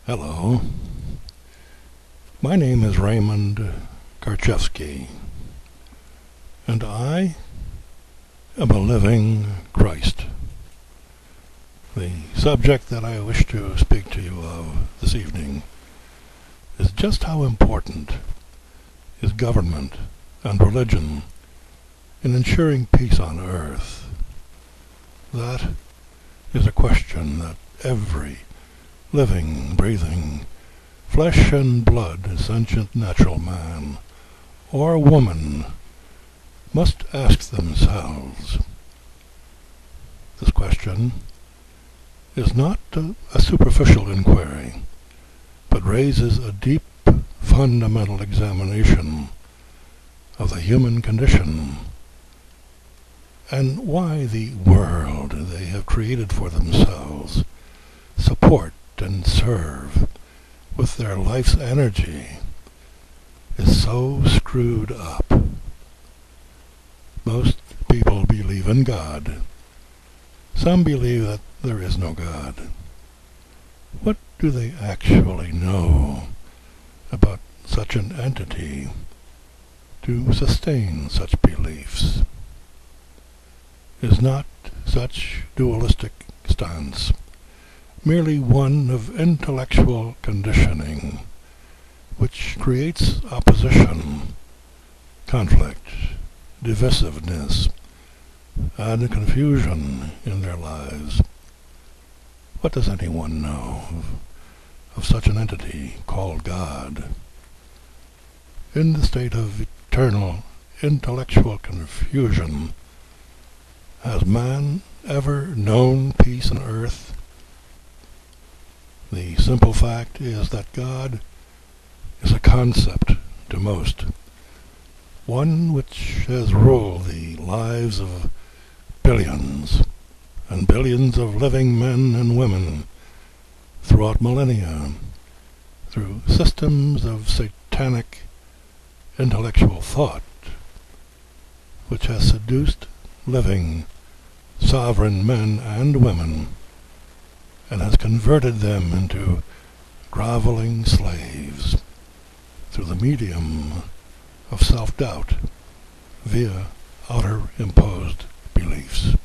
Hello, my name is Raymond Karchevsky, and I am a living Christ. The subject that I wish to speak to you of this evening is just how important is government and religion in ensuring peace on earth. That is a question that every living, breathing, flesh and blood, sentient natural man or woman must ask themselves. This question is not a superficial inquiry, but raises a deep, fundamental examination of the human condition and why the world they have created for themselves, support and serve with their life's energy, is so screwed up. Most people believe in God. Some believe that there is no God. What do they actually know about such an entity to sustain such beliefs? Is not such dualistic stance merely one of intellectual conditioning, which creates opposition, conflict, divisiveness, and confusion in their lives? What does anyone know of such an entity called God? In the state of eternal intellectual confusion, has man ever known peace on earth? The simple fact is that God is a concept to most, one which has ruled the lives of billions and billions of living men and women throughout millennia, through systems of satanic intellectual thought, which has seduced living, sovereign men and women, and has converted them into groveling slaves through the medium of self-doubt via outer-imposed beliefs,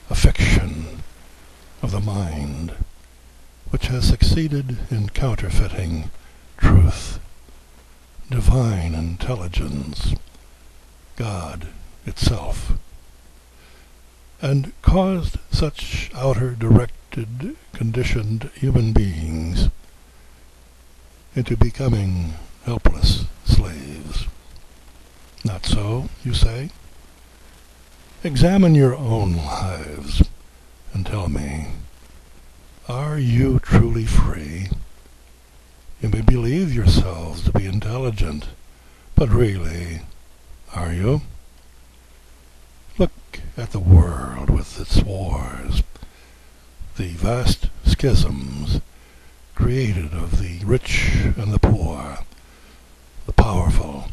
a fiction of the mind which has succeeded in counterfeiting truth, divine intelligence, God itself, and caused such outer-directed, conditioned human beings into becoming helpless slaves. Not so, you say? Examine your own lives and tell me, are you truly free? You may believe yourselves to be intelligent, but really, are you? Look at the world with its wars, the vast schisms created of the rich and the poor, the powerful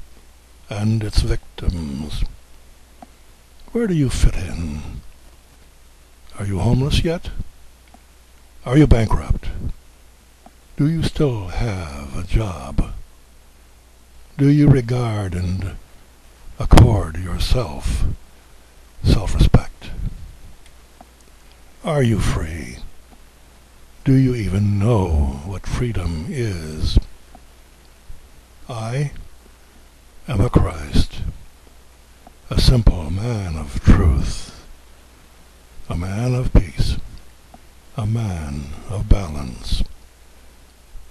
and its victims. Where do you fit in? Are you homeless yet? Are you bankrupt? Do you still have a job? Do you regard and accord yourself self-respect? Are you free? Do you even know what freedom is? I am a Christ, a simple man of truth, a man of peace, a man of balance,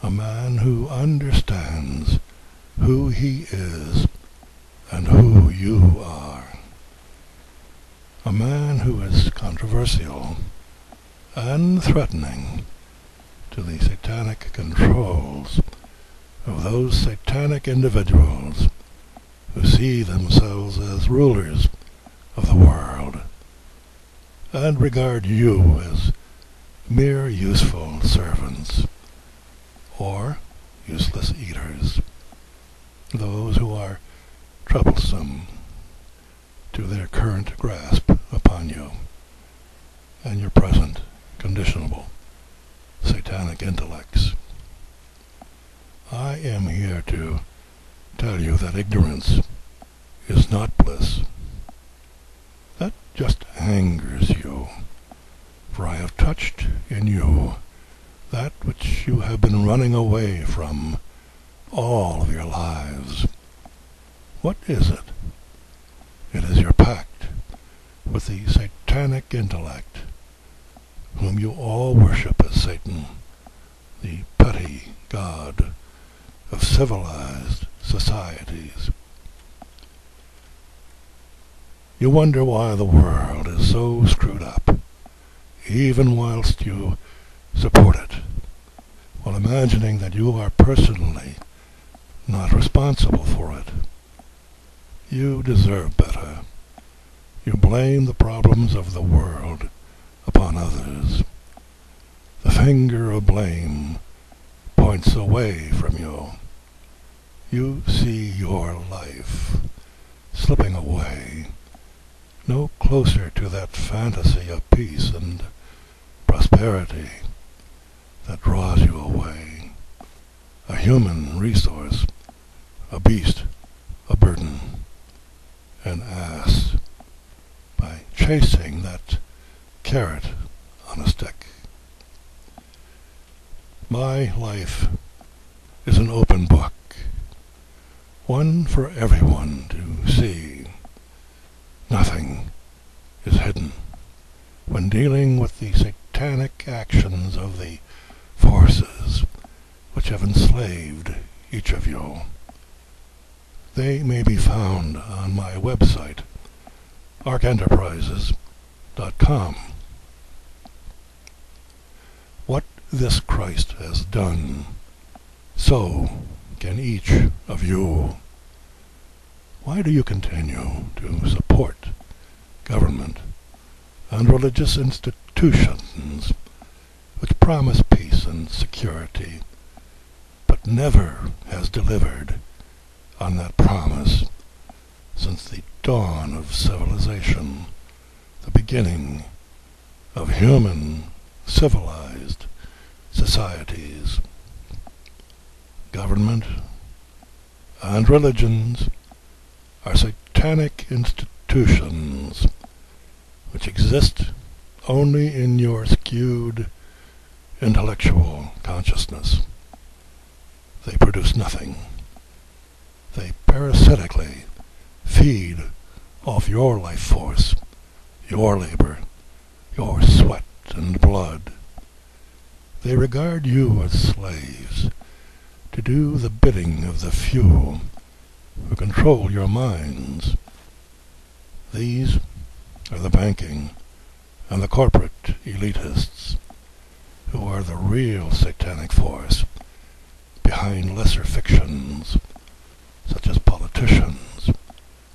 a man who understands who he is and who you are, a man who is controversial and threatening to the satanic controls of those satanic individuals who see themselves as rulers of the world and regard you as mere useful servants or useless eaters, those who are troublesome to their current grasp upon you and your present conditionable satanic intellects. I am here to tell you that ignorance is not bliss. That just angers you, for I have touched in you that which you have been running away from all of your lives. What is it? It is your pact with the satanic intellect, whom you all worship as Satan, the petty god of civilized societies. You wonder why the world is so screwed up, even whilst you support it, while imagining that you are personally not responsible for it. You deserve better. You blame the problems of the world upon others. The finger of blame points away from you. You see your life slipping away, no closer to that fantasy of peace and prosperity that draws you away. A human resource, a beast, a burden, an ass, by chasing that carrot on a stick. My life is an open book, one for everyone to see. Nothing is hidden when dealing with the satanic actions of the forces which have enslaved each of you. They may be found on my website, arkenterprises.com. What this Christ has done, so can each of you. Why do you continue to support government and religious institutions which promise peace and security, but never has delivered on that promise since the dawn of civilization, the beginning of human civilized societies? Government and religions are satanic institutions which exist only in your skewed intellectual consciousness. They produce nothing. They parasitically feed off your life force, your labor, your sweat and blood. They regard you as slaves to do the bidding of the few who control your minds. These are the banking and the corporate elitists, who are the real satanic force behind lesser fictions such as politicians,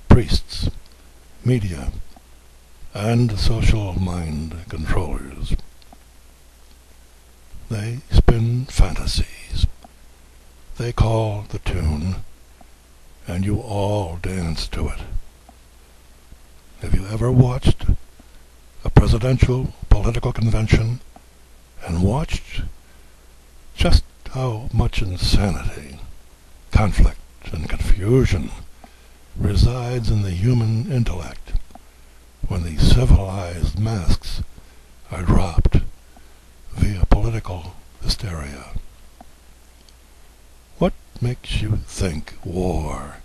priests, media, and social mind controllers. They spin fantasies. They call the tune, and you all dance to it. Have you ever watched a presidential political convention and watched just how much insanity, conflict, and confusion resides in the human intellect when the civilized masks are dropped via political hysteria? What makes you think war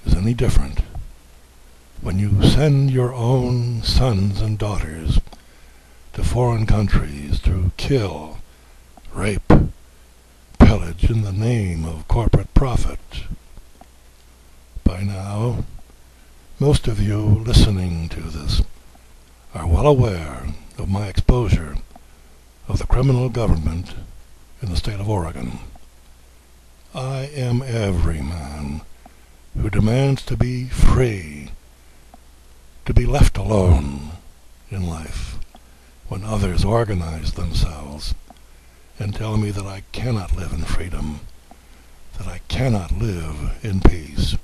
is any different when you send your own sons and daughters to foreign countries to kill, rape, pillage in the name of corporate profit? By now, most of you listening to this are well aware of my exposure of the criminal government in the state of Oregon. I am every man who demands to be free, to be left alone in life when others organize themselves and tell me that I cannot live in freedom, that I cannot live in peace.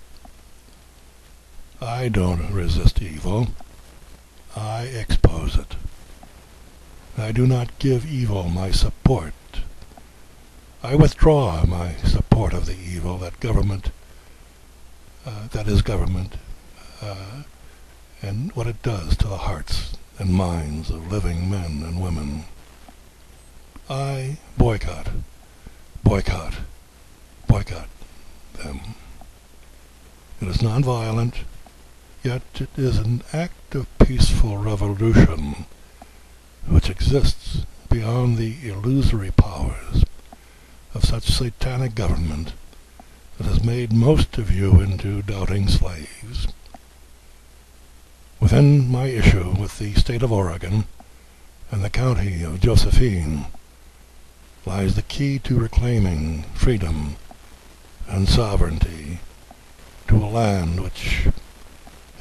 I don't resist evil. I expose it. I do not give evil my support. I withdraw my support of the evil that is government, and what it does to the hearts and minds of living men and women. I boycott, boycott, boycott them. It is nonviolent, yet it is an act of peaceful revolution which exists beyond the illusory powers of such satanic government that has made most of you into doubting slaves. Within my issue with the state of Oregon and the county of Josephine lies the key to reclaiming freedom and sovereignty to a land which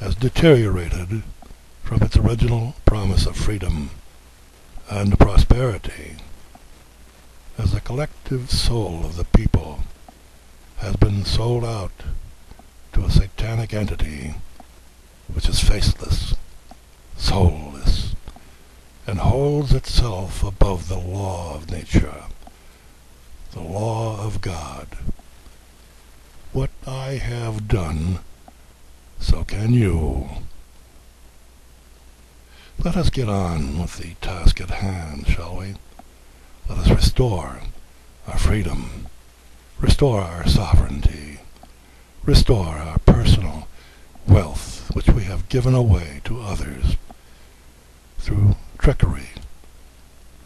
has deteriorated from its original promise of freedom and prosperity, as the collective soul of the people has been sold out to a satanic entity which is faceless, soulless, and holds itself above the law of nature, the law of God. What I have done, so can you. Let us get on with the task at hand, shall we? Let us restore our freedom, restore our sovereignty, restore our personal wealth which we have given away to others through trickery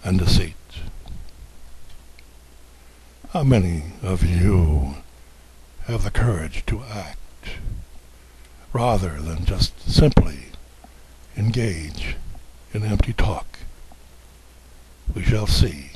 and deceit. How many of you have the courage to act rather than just simply engage in empty talk? We shall see.